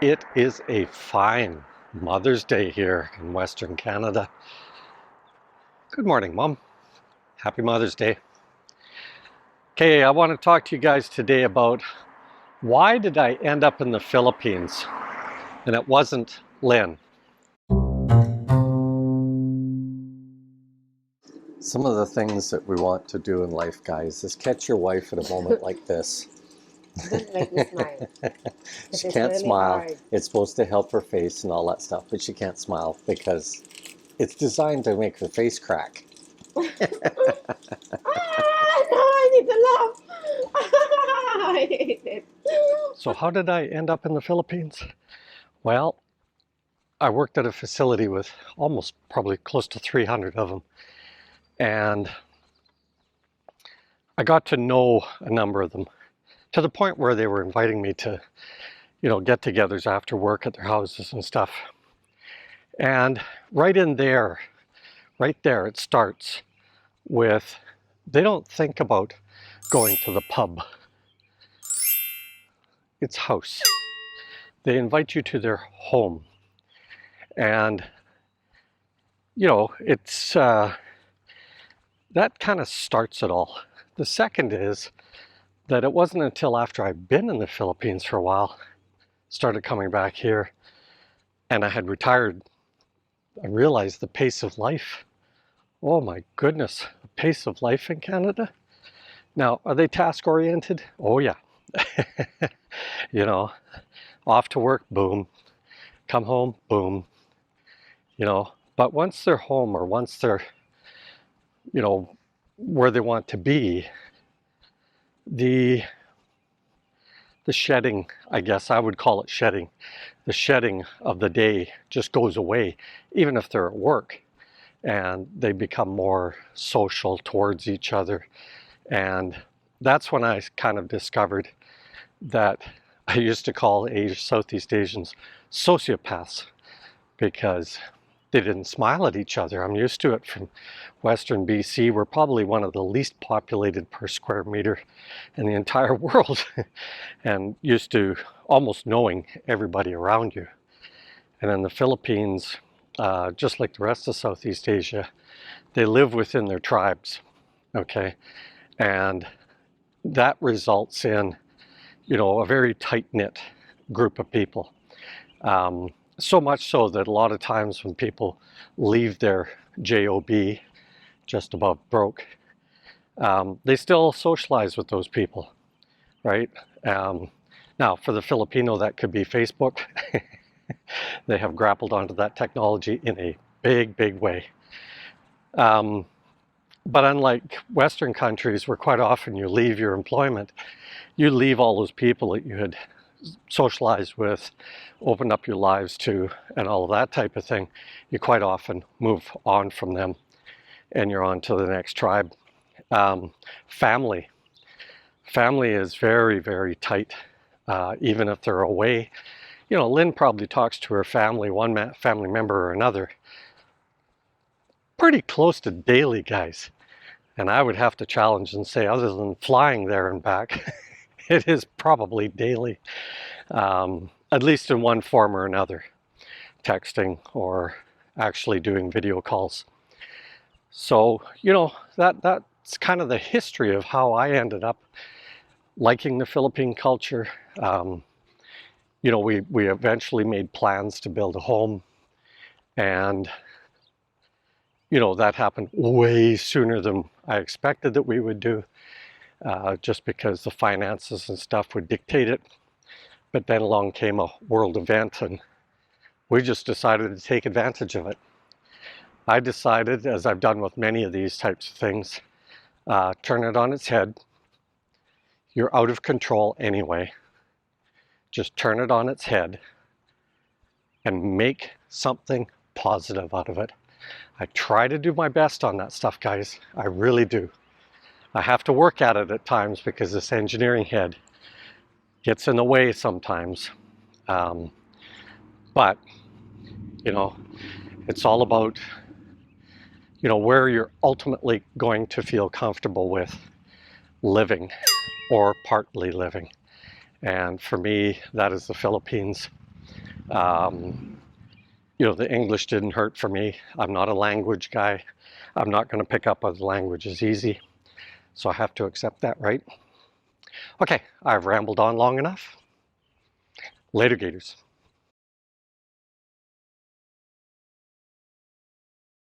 It is a fine Mother's Day here in Western Canada. Good morning, Mom. Happy Mother's Day. Okay, I want to talk to you guys today about why did I end up in the Philippines? And it wasn't Lynn. Some of the things that we want to do in life, guys, is catch your wife at a moment like this. Don't make me smile. She It's can't really smile. hard. It's supposed to help her face and all that stuff, but she can't smile because it's designed to make her face crack. No, I need to laugh. I hate it. So how did I end up in the Philippines? Well, I worked at a facility with almost probably close to 300 of them. And I got to know a number of them to the point where they were inviting me to, get-togethers after work at their houses and stuff. And right there, it starts with, they don't think about going to the pub. It's house. They invite you to their home. And, it's, that kind of starts it all. The second is that it wasn't until after I'd been in the Philippines for a while, started coming back here, and I had retired, I realized the pace of life. Oh my goodness, the pace of life in Canada. Now, are they task-oriented? Oh yeah. Off to work, boom. Come home, boom. But once they're home or once they're, where they want to be, the shedding, I guess I would call it shedding, the shedding of the day just goes away, even if they're at work, and they become more social towards each other. And that's when I kind of discovered that I used to call Southeast Asians sociopaths, because they didn't smile at each other. I'm used to it from Western BC. We're probably one of the least populated per square meter in the entire world, and used to almost knowing everybody around you. And in the Philippines, just like the rest of Southeast Asia, they live within their tribes, okay? And that results in, a very tight-knit group of people. So much so that a lot of times when people leave their job, just above broke, they still socialize with those people, right? Now, for the Filipino, that could be Facebook. They have grappled onto that technology in a big, big way. But unlike Western countries, where quite often you leave your employment, you leave all those people that you had socialized with, opened up your lives to, and all of that type of thing, you quite often move on from them and you're on to the next tribe. Family is very, very tight, even if they're away. Lynn probably talks to her family, one family member or another, pretty close to daily, guys. And I would have to challenge and say, other than flying there and back, it is probably daily, at least in one form or another, texting or actually doing video calls. So, that's kind of the history of how I ended up liking the Philippine culture. We eventually made plans to build a home, and that happened way sooner than I expected that we would do. Just because the finances and stuff would dictate it. But then along came a world event, and we just decided to take advantage of it. I decided, as I've done with many of these types of things, turn it on its head. You're out of control anyway. Just turn it on its head and make something positive out of it. I try to do my best on that stuff, guys. I really do. I have to work at it at times because this engineering head gets in the way sometimes. But, it's all about, where you're ultimately going to feel comfortable with living or partly living. And for me, that is the Philippines. You know, the English didn't hurt for me. I'm not a language guy. I'm not going to pick up on languages easy. So I have to accept that, right? Okay, I've rambled on long enough. Later, Gators.